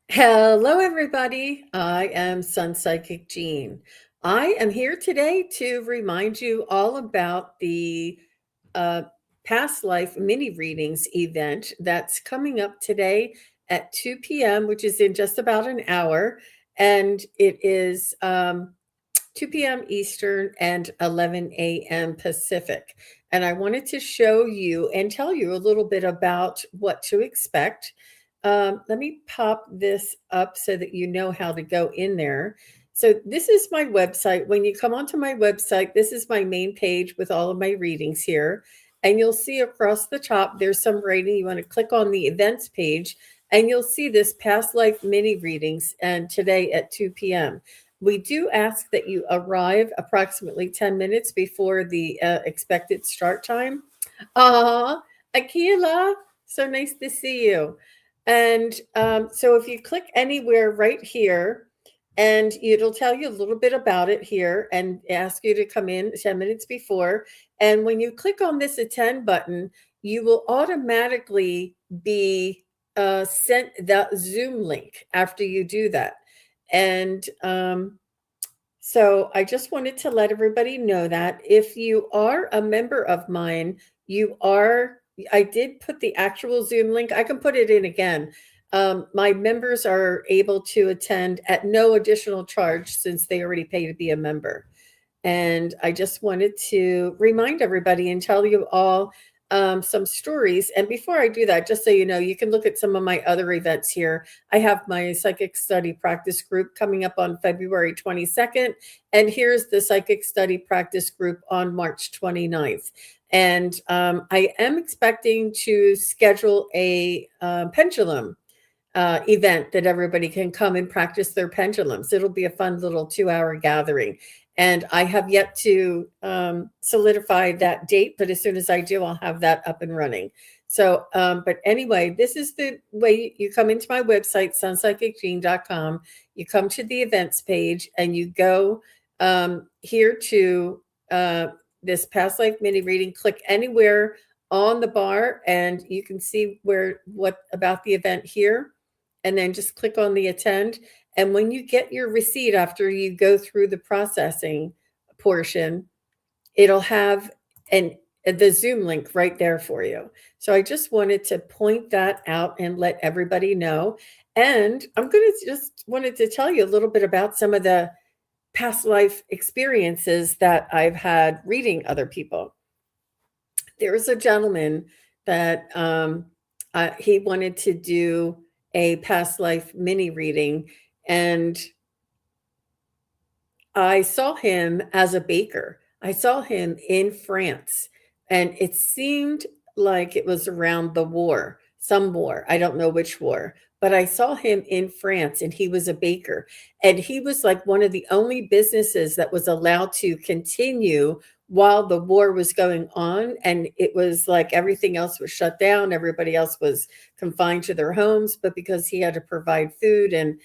Hello, everybody. I am Sun Psychic Jean. I am here today to remind you all about the uh, past life mini readings event that's coming up today at 2 p.m., which is in just about an hour. And it is 2 p.m. Eastern and 11 a.m. Pacific. And I wanted to show you and tell you a little bit about what to expect. Let me pop this up so that you know how to go in there. So, this is my website. When you come onto my website, this is my main page with all of my readings here. And you'll see across the top, there's some writing. You want to click on the events page, and you'll see this past life mini readings and today at 2 p.m. We do ask that you arrive approximately 10 minutes before the expected start time. Akila, so nice to see you. And so if you click anywhere right here, and it'll tell you a little bit about it here and ask you to come in 10 minutes before. And when you click on this attend button, you will automatically be sent the Zoom link after you do that. And so I just wanted to let everybody know that if you are a member of mine, I did put the actual Zoom link. I can put it in again. My members are able to attend at no additional charge since they already pay to be a member. And I just wanted to remind everybody and tell you all some stories. And before I do that, just so you know, you can look at some of my other events here. I have my psychic study practice group coming up on February 22nd. And here's the psychic study practice group on March 29th. And I am expecting to schedule a pendulum event that everybody can come and practice their pendulums. It'll be a fun little 2 hour gathering. And I have yet to solidify that date, but as soon as I do, I'll have that up and running. So, but anyway, this is the way you come into my website, sunpsychicjean.com. You come to the events page and you go here to this past life mini reading. Click anywhere on the bar and you can see what about the event here. And then just click on the attend. And when you get your receipt after you go through the processing portion, it'll have the Zoom link right there for you. So I just wanted to point that out and let everybody know. And I'm going to just wanted to tell you a little bit about some of the past life experiences that I've had reading other people. There was a gentleman that he wanted to do a past life mini reading, and I saw him as a baker. I saw him in France, and it seemed like it was around the war, some war. I don't know which war, but I saw him in France, and he was a baker. And he was like one of the only businesses that was allowed to continue while the war was going on. And it was like everything else was shut down, everybody else was confined to their homes, but because he had to provide food and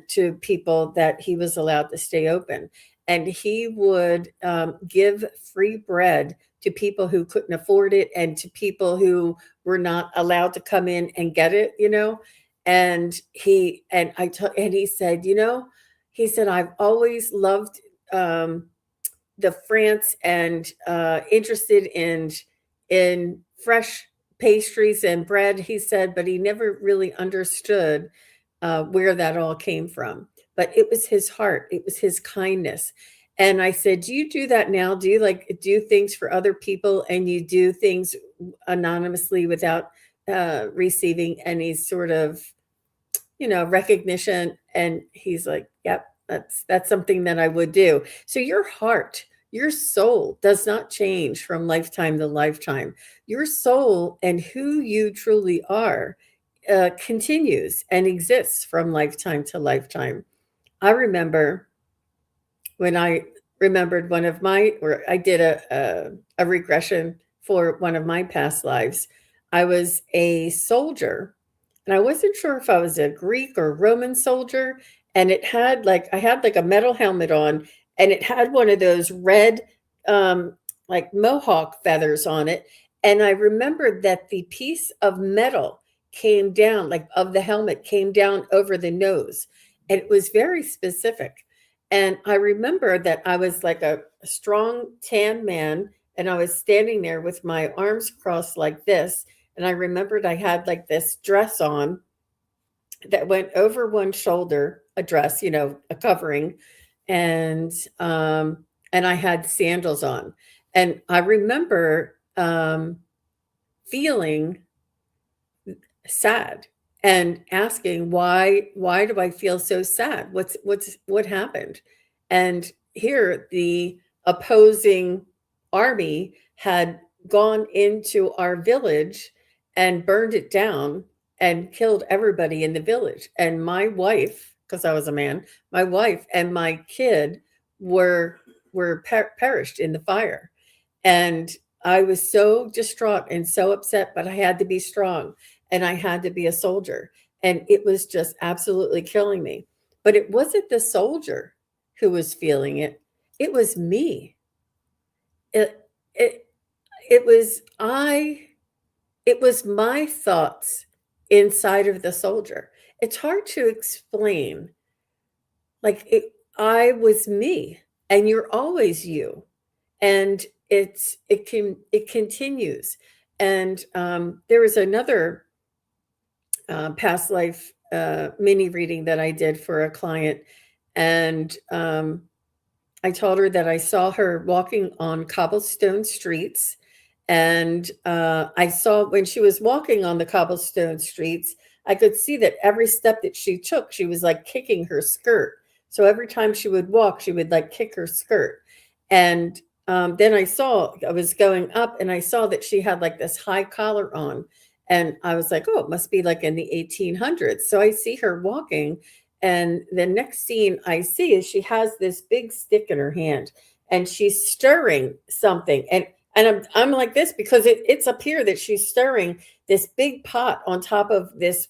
to people, that he was allowed to stay open. And he would give free bread to people who couldn't afford it and to people who were not allowed to come in and get it, And he said, he said, I've always loved the France and interested in fresh pastries and bread. He said, but he never really understood where that all came from. But it was his heart, it was his kindness. And I said, do you do that now? Do you do things for other people and you do things anonymously without receiving any sort of, recognition? And he's like, yep, that's something that I would do. So your heart, your soul does not change from lifetime to lifetime. Your soul and who you truly are continues and exists from lifetime to lifetime. I remember when I remembered or I did a regression for one of my past lives. I was a soldier, and I wasn't sure if I was a Greek or Roman soldier. And I had like a metal helmet on, and it had one of those red, like mohawk feathers on it. And I remembered that the piece of metal came down, like of the helmet, came down over the nose. And it was very specific. And I remember that I was like a strong tan man, and I was standing there with my arms crossed like this. And I remembered I had like this dress on that went over one shoulder, a dress, a covering, and and I had sandals on. And I remember feeling sad and asking, why do I feel so sad? What happened? And here the opposing army had gone into our village and burned it down and killed everybody in the village. And my wife, because I was a man, my wife and my kid were perished in the fire. And I was so distraught and so upset, but I had to be strong and I had to be a soldier. And it was just absolutely killing me. But it wasn't the soldier who was feeling it, it was me. It, it, it was it was my thoughts inside of the soldier. It's hard to explain. Like I was me, and you're always you. And it continues. And there was another past life mini reading that I did for a client, and I told her that I saw her walking on cobblestone streets. And I saw when she was walking on the cobblestone streets, I could see that every step that she took, she was like kicking her skirt. So every time she would walk, she would like kick her skirt. And then I was going up and I saw that she had like this high collar on. And I was like, oh, it must be like in the 1800s. So I see her walking. And the next scene I see is she has this big stick in her hand and she's stirring something. And I'm like this because it's up here that she's stirring this big pot on top of this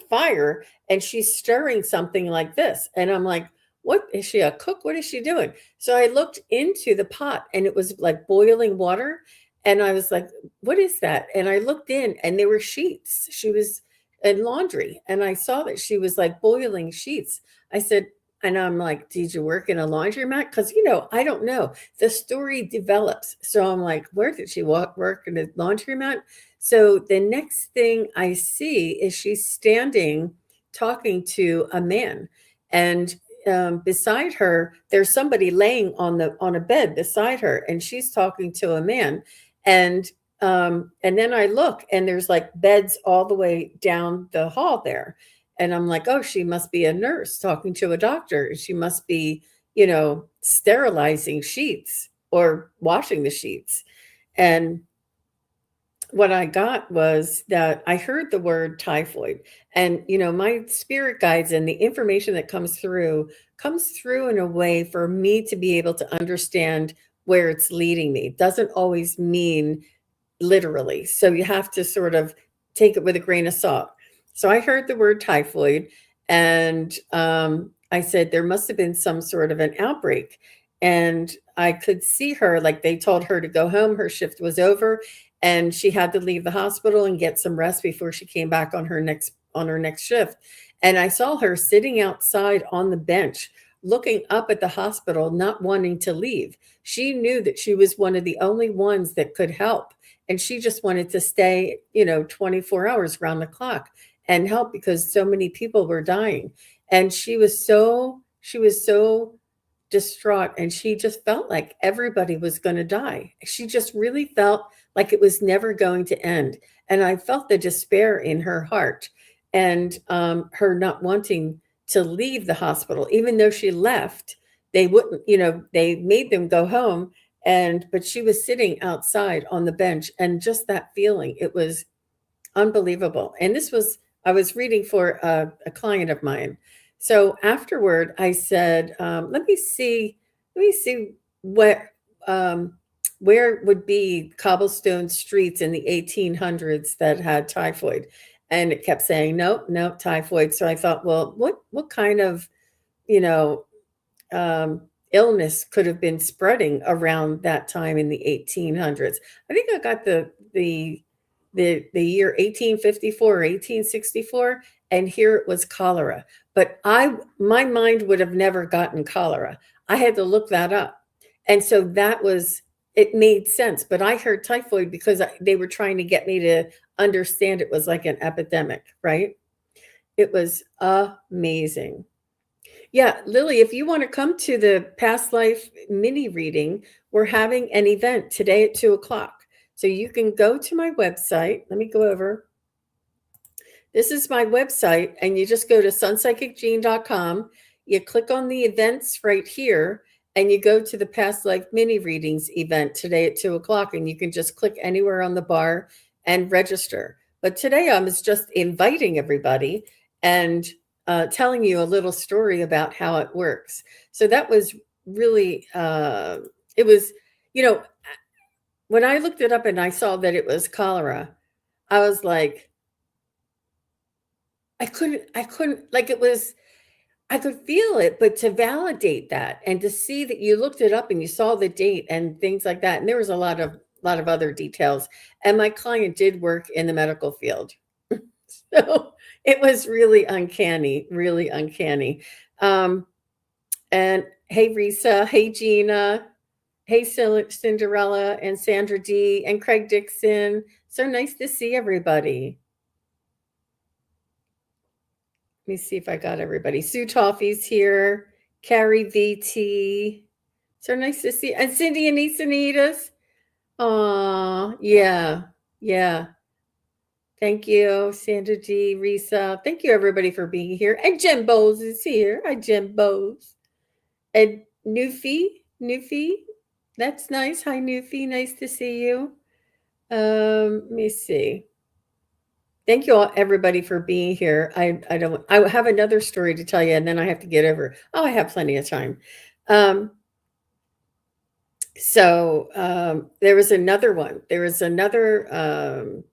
fire, and she's stirring something like this. And I'm like, what is she, a cook? What is she doing? So I looked into the pot and it was like boiling water. And I was like, what is that? And I looked in and there were sheets. She was in laundry. And I saw that she was like boiling sheets. I said, and I'm like, did you work in a laundromat? Because, I don't know. The story develops. So I'm like, where did she work in a laundromat? So the next thing I see is she's standing talking to a man. And beside her, there's somebody laying on a bed beside her, and she's talking to a man. And then I look, and there's like beds all the way down the hall there. And I'm like, oh, she must be a nurse talking to a doctor. She must be, sterilizing sheets or washing the sheets. And what I got was that I heard the word typhoid. And, my spirit guides and the information that comes through in a way for me to be able to understand where it's leading me. It doesn't always mean literally. So you have to sort of take it with a grain of salt. So I heard the word typhoid, and I said there must have been some sort of an outbreak. And I could see her, like they told her to go home. Her shift was over, and she had to leave the hospital and get some rest before she came back on her next shift. And I saw her sitting outside on the bench, looking up at the hospital, not wanting to leave. She knew that she was one of the only ones that could help. And she just wanted to stay, 24 hours around the clock and help because so many people were dying. And she was so distraught, and she just felt like everybody was going to die. She just really felt like it was never going to end. And I felt the despair in her heart, and her not wanting to leave the hospital, even though she left. They wouldn't, they made them go home. But she was sitting outside on the bench, and just that feeling, it was unbelievable. And I was reading for a client of mine. So afterward, I said, let me see what, where would be cobblestone streets in the 1800s that had typhoid. And it kept saying, nope, nope, typhoid. So I thought, well, what kind of, you know, illness could have been spreading around that time in the 1800s? I think I got the the year 1854 or 1864, and here it was cholera. But my mind would have never gotten cholera. I had to look that up. And so it made sense. But I heard typhoid because they were trying to get me to understand it was like an epidemic, right? It was amazing. Yeah, Lily, if you want to come to the past life mini reading, we're having an event today at 2 o'clock. So you can go to my website. Let me go over. This is my website, and you just go to sunpsychicjean.com. You click on the events right here, and you go to the past life mini readings event today at 2 o'clock, and you can just click anywhere on the bar and register. But today I was just inviting everybody and telling you a little story about how it works. So that was really, it was, you know, when I looked it up and I saw that it was cholera, I was like, I couldn't, like it was, I could feel it, but to validate that and to see that you looked it up and you saw the date and things like that. And there was a lot of other details. And my client did work in the medical field. So it was really uncanny, really uncanny. And hey, Risa, hey, Gina, hey, Cinderella and Sandra D and Craig Dixon. So nice to see everybody. Let me see if I got everybody. Sue Toffee's here. Carrie VT. So nice to see. And Cindy and Easanitas. Aw, yeah. Yeah. Thank you, Sandra D, Risa. Thank you, everybody, for being here. And Jen Bowes is here. Hi, Jen Bowes. And Newfie. That's nice. Hi, Newfie. Nice to see you. Let me see. Thank you all, everybody, for being here. I have another story to tell you, and then I have to get over. Oh, I have plenty of time. There was another one. There was another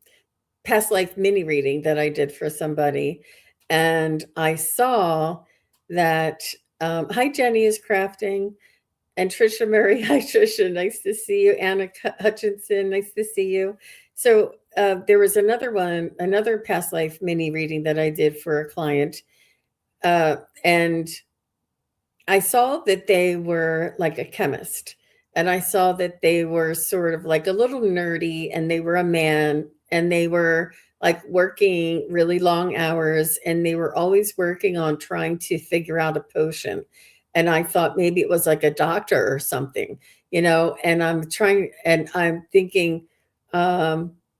past life mini reading that I did for somebody, and I saw that. Hi, Jenny is crafting. And Trisha Murray, hi Trisha, nice to see you. Anna Hutchinson, nice to see you. So there was another past life mini reading that I did for a client. And I saw that they were like a chemist. And I saw that they were sort of like a little nerdy, and they were a man, and they were like working really long hours, and they were always working on trying to figure out a potion. And I thought maybe it was like a doctor or something, and I'm thinking,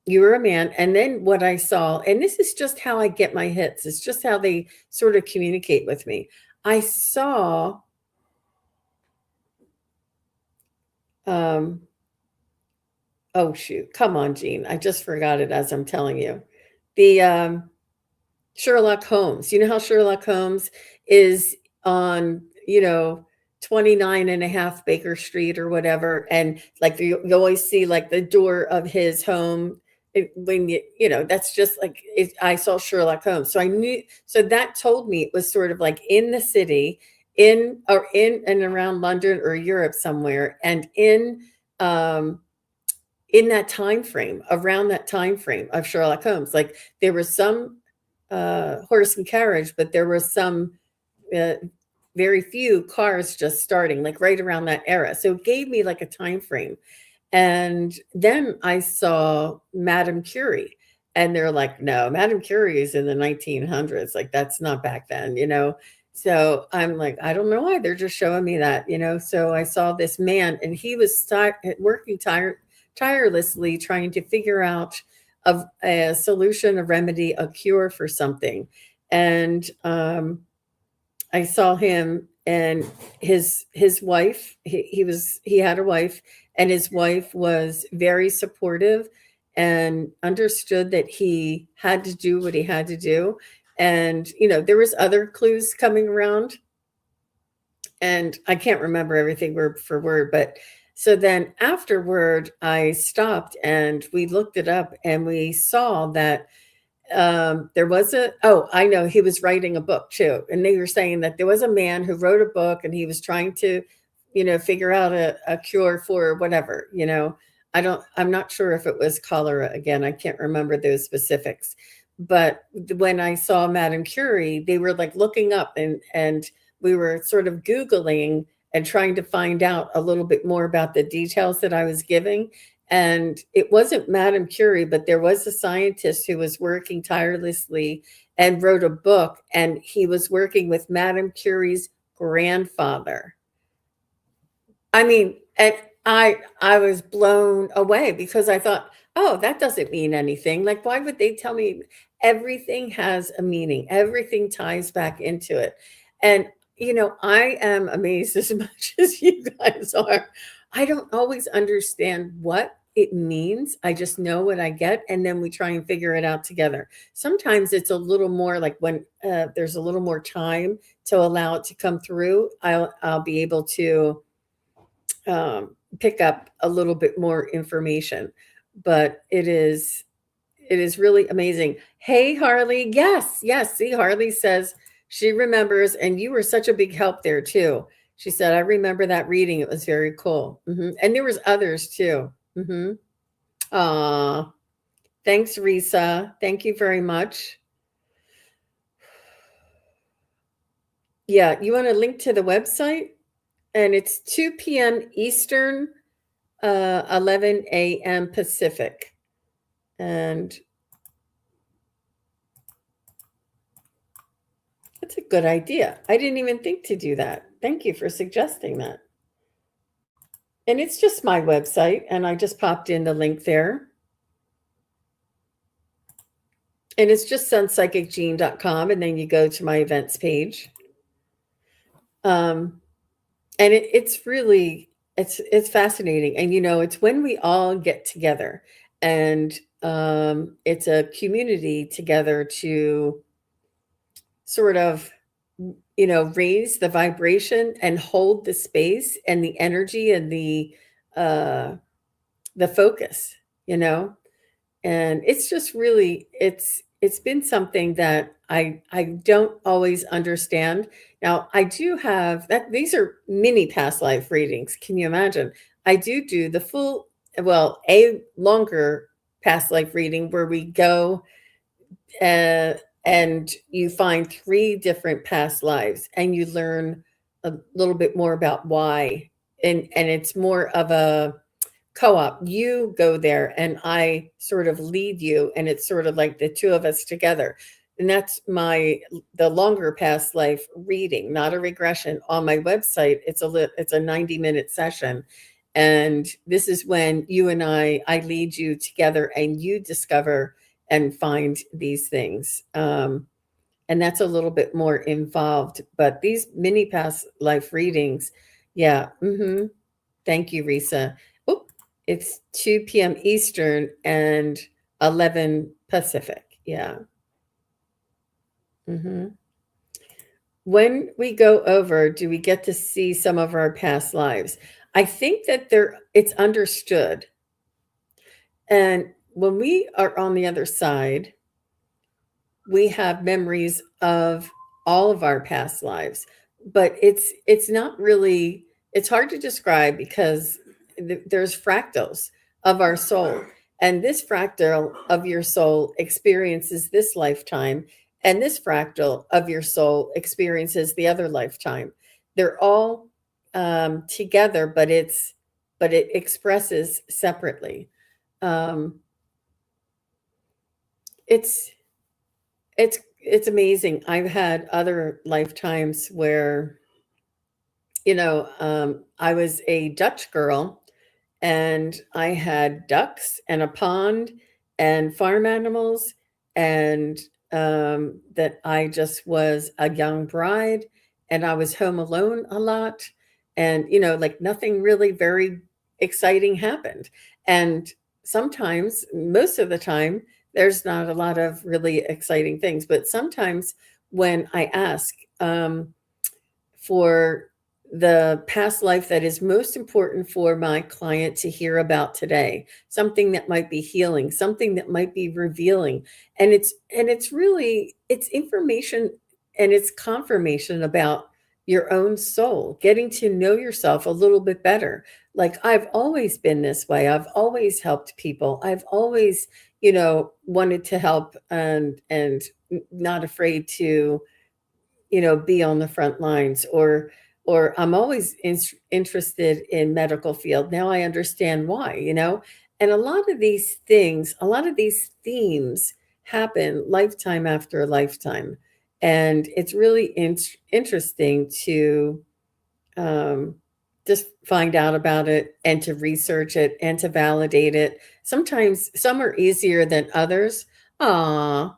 you were a man. And then what I saw, and this is just how I get my hits, it's just how they sort of communicate with me. I saw, oh shoot, come on, Jean. I just forgot it as I'm telling you. The Sherlock Holmes. You know how Sherlock Holmes is on, 29 and a half Baker Street or whatever. And like you always see like the door of his home when that's just like I saw Sherlock Holmes. So I knew, so that told me it was sort of like in the city, in and around London or Europe somewhere. And in that time frame, around that time frame of Sherlock Holmes, like there was some horse and carriage, but there was some very few cars just starting, like right around that era. So it gave me like a time frame. And then I saw Madame Curie, and they're like, no, Madame Curie is in the 1900s. Like that's not back then, So I'm like, I don't know why they're just showing me that, So I saw this man, and he was working tirelessly trying to figure out a solution, a remedy, a cure for something. And I saw him and his wife. He had a wife, and his wife was very supportive and understood that he had to do what he had to do. And there was other clues coming around, and I can't remember everything word for word, but so then afterward I stopped and we looked it up, and we saw that there was I know, he was writing a book too. And they were saying that there was a man who wrote a book, and he was trying to, figure out a cure for whatever, I'm not sure if it was cholera again. I can't remember those specifics. But when I saw Madame Curie, they were like looking up, and we were sort of Googling and trying to find out a little bit more about the details that I was giving. And it wasn't Madame Curie, but there was a scientist who was working tirelessly and wrote a book, and he was working with Madame Curie's grandfather. I mean, and I was blown away because I thought, "Oh, that doesn't mean anything." Like, why would they tell me? Everything has a meaning. Everything ties back into it. And, I am amazed as much as you guys are. I don't always understand what it means. I just know what I get, and then we try and figure it out together. Sometimes it's a little more like when, there's a little more time to allow it to come through, I'll be able to pick up a little bit more information. But it is really amazing. Hey, Harley. Yes, yes. See, Harley says she remembers, and you were such a big help there too. She said, I remember that reading. It was very cool. And there was others too. Aw, thanks, Risa. Thank you very much. Yeah, you want to link to the website? And it's 2 p.m. Eastern, 11 a.m. Pacific. And that's a good idea. I didn't even think to do that. Thank you for suggesting that. And it's just my website, and I just popped in the link there. And it's just sunpsychicgene.com, and then you go to my events page. And it's really it's fascinating. And it's when we all get together, and it's a community together to sort of raise the vibration and hold the space and the energy and the focus, and it's just really it's been something that I don't always understand. Now I do have that these are mini past life readings. Can you imagine? I do the full, well, a longer past life reading where we go, uh, and you find three different past lives, and you learn a little bit more about why. And it's more of a co-op. You go there and I sort of lead you, and it's sort of like the two of us together. And that's the longer past life reading, not a regression. On my website, it's a 90-minute session. And this is when you and I lead you together, and you discover and find these things. And that's a little bit more involved. But these mini past life readings, yeah. Thank you, Risa. Oh, it's 2 p.m. Eastern and 11 Pacific. Yeah. When we go over, do we get to see some of our past lives? I think that it's understood. And when we are on the other side, we have memories of all of our past lives, but it's not really, it's hard to describe because there's fractals of our soul, and this fractal of your soul experiences this lifetime, and this fractal of your soul experiences the other lifetime. They're all together, but it expresses separately. um, it's it's amazing. I've had other lifetimes where, I was a Dutch girl, and I had ducks and a pond and farm animals, and that I just was a young bride, and I was home alone a lot, and like nothing really very exciting happened. And sometimes, most of the time, there's not a lot of really exciting things, but sometimes when I ask, for the past life that is most important for my client to hear about today, something that might be healing, something that might be revealing, and it's really, it's information, and it's confirmation about your own soul, getting to know yourself a little bit better. Like, I've always been this way. I've always helped people. I've always, wanted to help and not afraid to, be on the front lines, or I'm always interested in medical field. Now I understand why. And a lot of these things, a lot of these themes happen lifetime after lifetime. And it's really interesting to um, just find out about it and to research it and to validate it. Sometimes some are easier than others. Ah,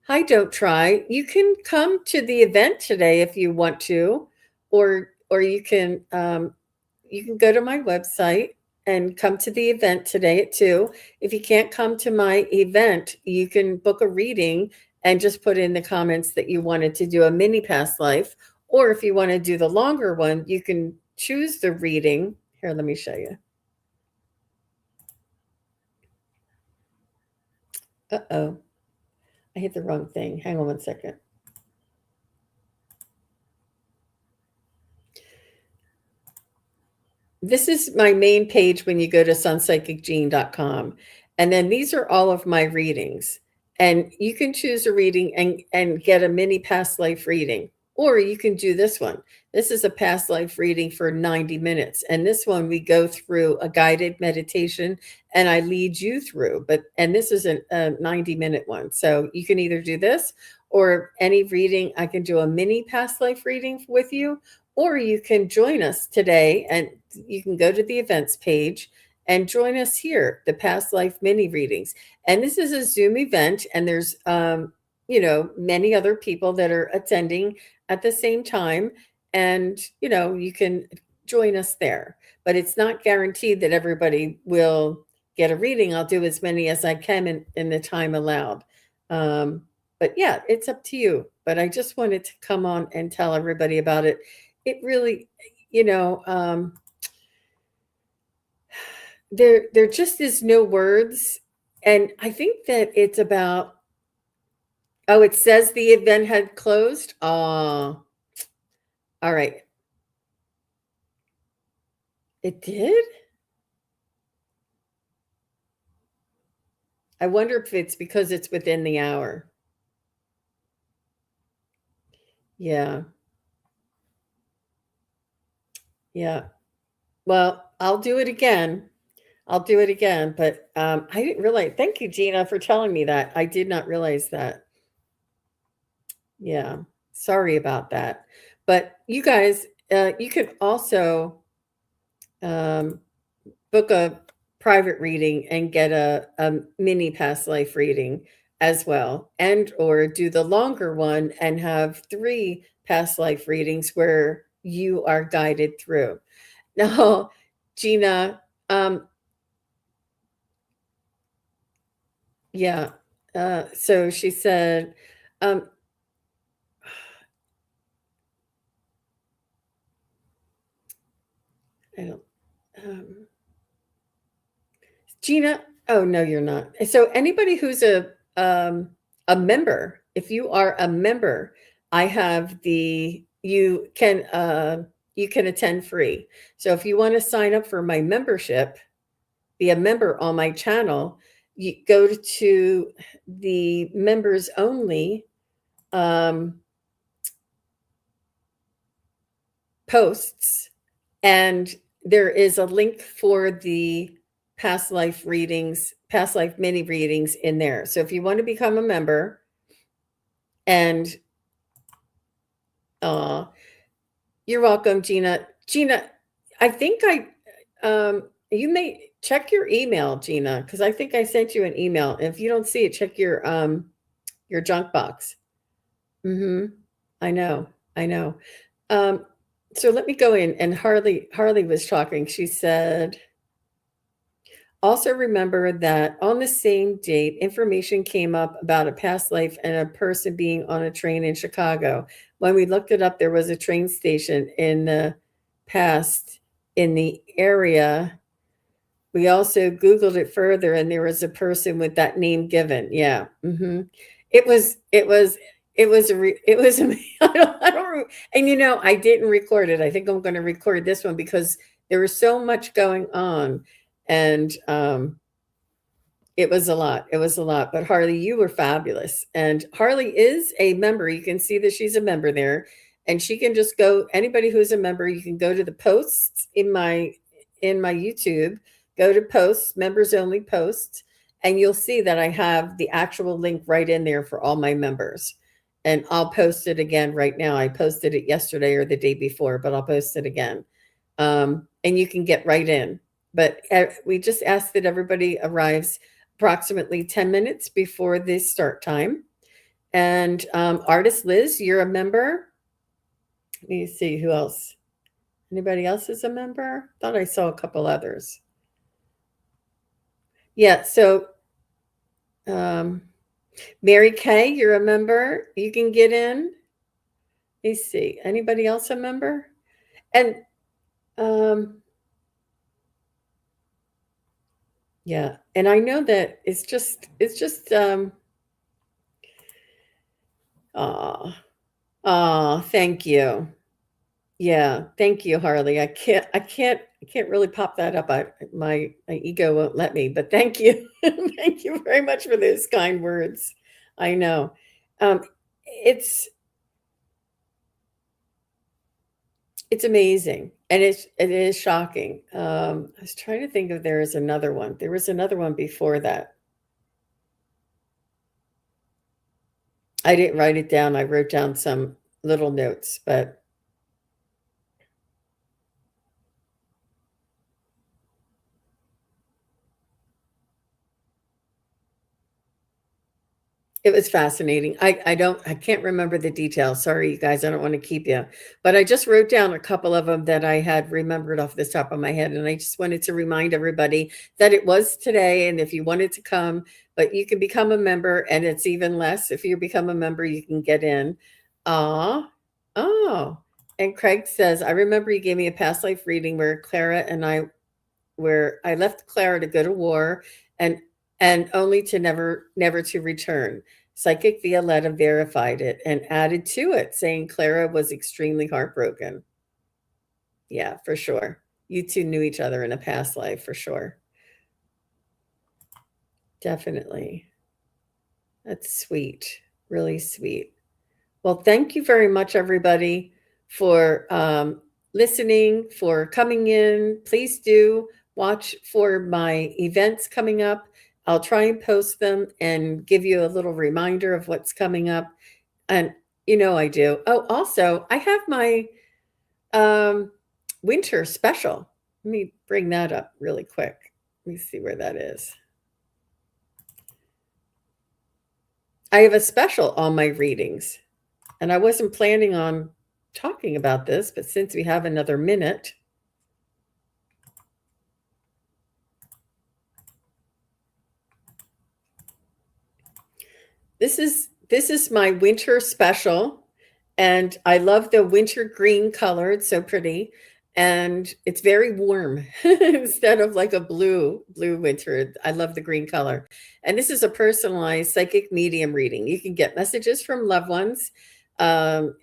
hi, don't try. You can come to the event today if you want to, or you can go to my website and come to the event today at 2. If you can't come to my event, you can book a reading and just put in the comments that you wanted to do a mini past life. Or if you want to do the longer one, you can choose the reading. Here, let me show you. Uh-oh. I hit the wrong thing. Hang on one second. This is my main page when you go to sunpsychicgene.com. And then these are all of my readings. And you can choose a reading and get a mini past life reading. Or you can do this one. This is a past life reading for 90 minutes. And this one, we go through a guided meditation and I lead you through. And this is a 90-minute one. So you can either do this or any reading. I can do a mini past life reading with you, or you can join us today and you can go to the events page and join us here, the past life mini readings. And this is a Zoom event, and there's many other people that are attending at the same time. And you can join us there. But it's not guaranteed that everybody will get a reading. I'll do as many as I can in the time allowed. But yeah, it's up to you. But I just wanted to come on and tell everybody about it. It really, there just is no words. And I think that it's about, oh, it says the event had closed. Oh, all right. It did? I wonder if it's because it's within the hour. Yeah. Yeah. Well, I'll do it again. I'll do it again. But I didn't realize. Thank you, Gina, for telling me that. I did not realize that. Yeah. Sorry about that. But you guys, you can also um, book a private reading and get a mini past life reading as well, and or do the longer one and have 3 past life readings where you are guided through. Now, Gina, yeah. So she said, um, I don't, um, Gina. Oh no, you're not. So anybody who's a member, if you are a member, I have the you can attend free. So if you want to sign up for my membership, be a member on my channel, you go to the members only um, posts, and there is a link for the past life readings, past life mini readings in there. So if you want to become a member, and uh, you're welcome, Gina. Gina, I think you may check your email, Gina, because I think I sent you an email. If you don't see it, check your junk box. Mm-hmm. I know. I know. Um, so let me go in, and Harley was talking. She said, also remember that on the same date, information came up about a past life and a person being on a train in Chicago. When we looked it up, there was a train station in the past in the area. We also Googled it further, and there was a person with that name given. Yeah. It was It was it was I don't and I didn't record it. I think I'm going to record this one because there was so much going on, and it was a lot. It was a lot. But Harley, you were fabulous. And Harley is a member. You can see that she's a member there. And she can just go, anybody who's a member, you can go to the posts in my YouTube, go to posts, members only posts, and you'll see that I have the actual link right in there for all my members. And I'll post it again right now. I posted it yesterday or the day before, but I'll post it again. And you can get right in. But we just ask that everybody arrives approximately 10 minutes before the start time. And Artist Liz, you're a member. Let me see who else. Anybody else is a member? Thought I saw a couple others. Yeah, so Mary Kay, you're a member. You can get in. Let me see. Anybody else a member? And yeah, and I know that it's just thank you. Yeah, thank you, Harley. I can't really pop that up. My ego won't let me, but thank you. Thank you very much for those kind words. I know. Um, it's it's amazing, and it is shocking. I was trying to think if there is another one. There was another one before that. I didn't write it down. I wrote down some little notes, but it was fascinating. I can't remember the details. Sorry, you guys, I don't want to keep you. But I just wrote down a couple of them that I had remembered off the top of my head. And I just wanted to remind everybody that it was today. And if you wanted to come, but you can become a member, and it's even less. If you become a member, you can get in. Ah, oh. And Craig says, I remember you gave me a past life reading where I left Clara to go to war, and only to never to return. Psychic Violetta verified it and added to it, saying Clara was extremely heartbroken. Yeah, for sure. You two knew each other in a past life, for sure. Definitely. That's sweet. Really sweet. Well, thank you very much, everybody, for listening, for coming in. Please do watch for my events coming up. I'll try and post them and give you a little reminder of what's coming up. And I do. Oh, also, I have my winter special. Let me bring that up really quick. Let me see where that is. I have a special on my readings. And I wasn't planning on talking about this, but since we have another minute, this is my winter special, and I love the winter green color. It's so pretty, and it's very warm instead of like a blue winter. I love the green color. And this is a personalized psychic medium reading. You can get messages from loved ones,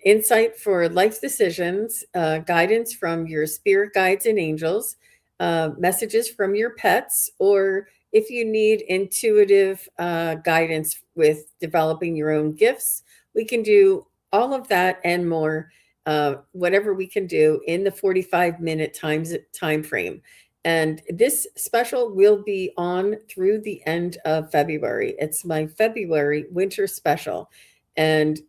insight for life decisions, guidance from your spirit guides and angels, messages from your pets, or if you need intuitive guidance with developing your own gifts, we can do all of that and more. Whatever we can do in the 45-minute time frame. And this special will be on through the end of February. It's my February winter special. And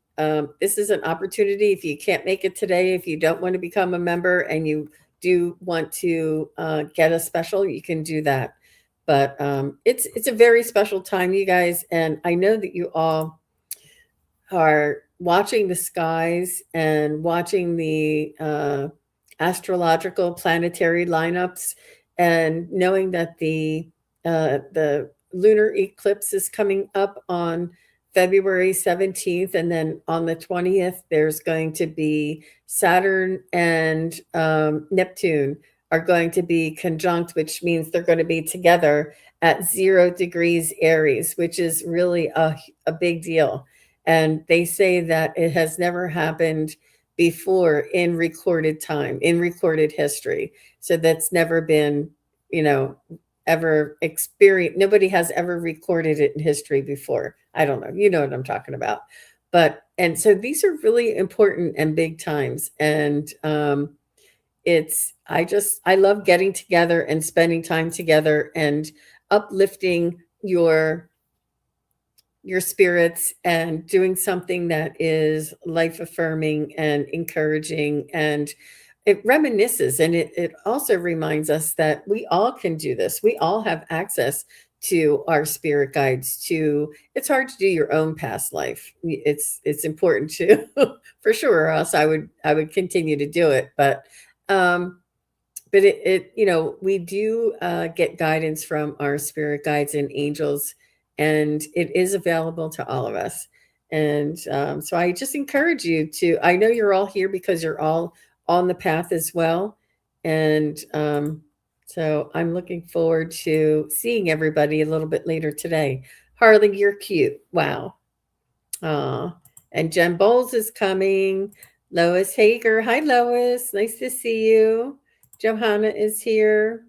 this is an opportunity. If you can't make it today, if you don't want to become a member and you do want to get a special, you can do that. But it's a very special time, you guys. And I know that you all are watching the skies and watching the astrological planetary lineups, and knowing that the lunar eclipse is coming up on February 17th, and then on the 20th there's going to be Saturn and Neptune are going to be conjunct, which means they're going to be together at 0 degrees Aries, which is really a big deal. And they say that it has never happened before in recorded time, in recorded history. So that's never been, you know, ever experienced. Nobody has ever recorded it in history before. I don't know. You know what I'm talking about. But, and so these are really important and big times. And, I love getting together and spending time together and uplifting your spirits and doing something that is life affirming and encouraging, and it reminisces, and it also reminds us that we all can do this. We all have access to our spirit guides. To It's hard to do your own past life. It's important to for sure, or else I would continue to do it. Um but we do get guidance from our spirit guides and angels, and it is available to all of us. And so I just encourage you to, I know you're all here because you're all on the path as well. And so I'm looking forward to seeing everybody a little bit later today. Harley, you're cute. Wow. Aw. And Jen Bowles is coming. Lois Hager. Hi, Lois. Nice to see you. Johanna is here.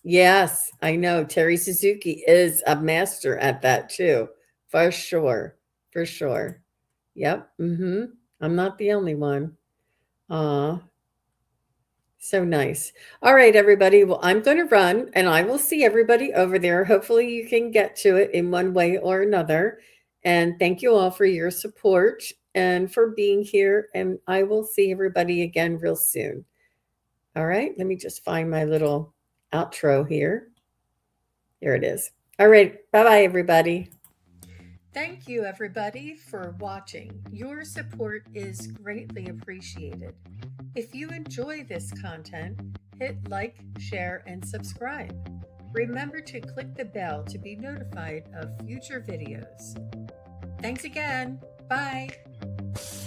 Yes, I know. Terry Suzuki is a master at that too. For sure. For sure. Yep. I'm not the only one. Aw. So nice. All right, everybody. Well, I'm going to run and I will see everybody over there. Hopefully, you can get to it in one way or another. And thank you all for your support and for being here. And I will see everybody again real soon. All right. Let me just find my little outro here. Here it is. All right. Bye bye, everybody. Thank you, everybody, for watching. Your support is greatly appreciated. If you enjoy this content, hit like, share, and subscribe. Remember to click the bell to be notified of future videos. Thanks again. Bye.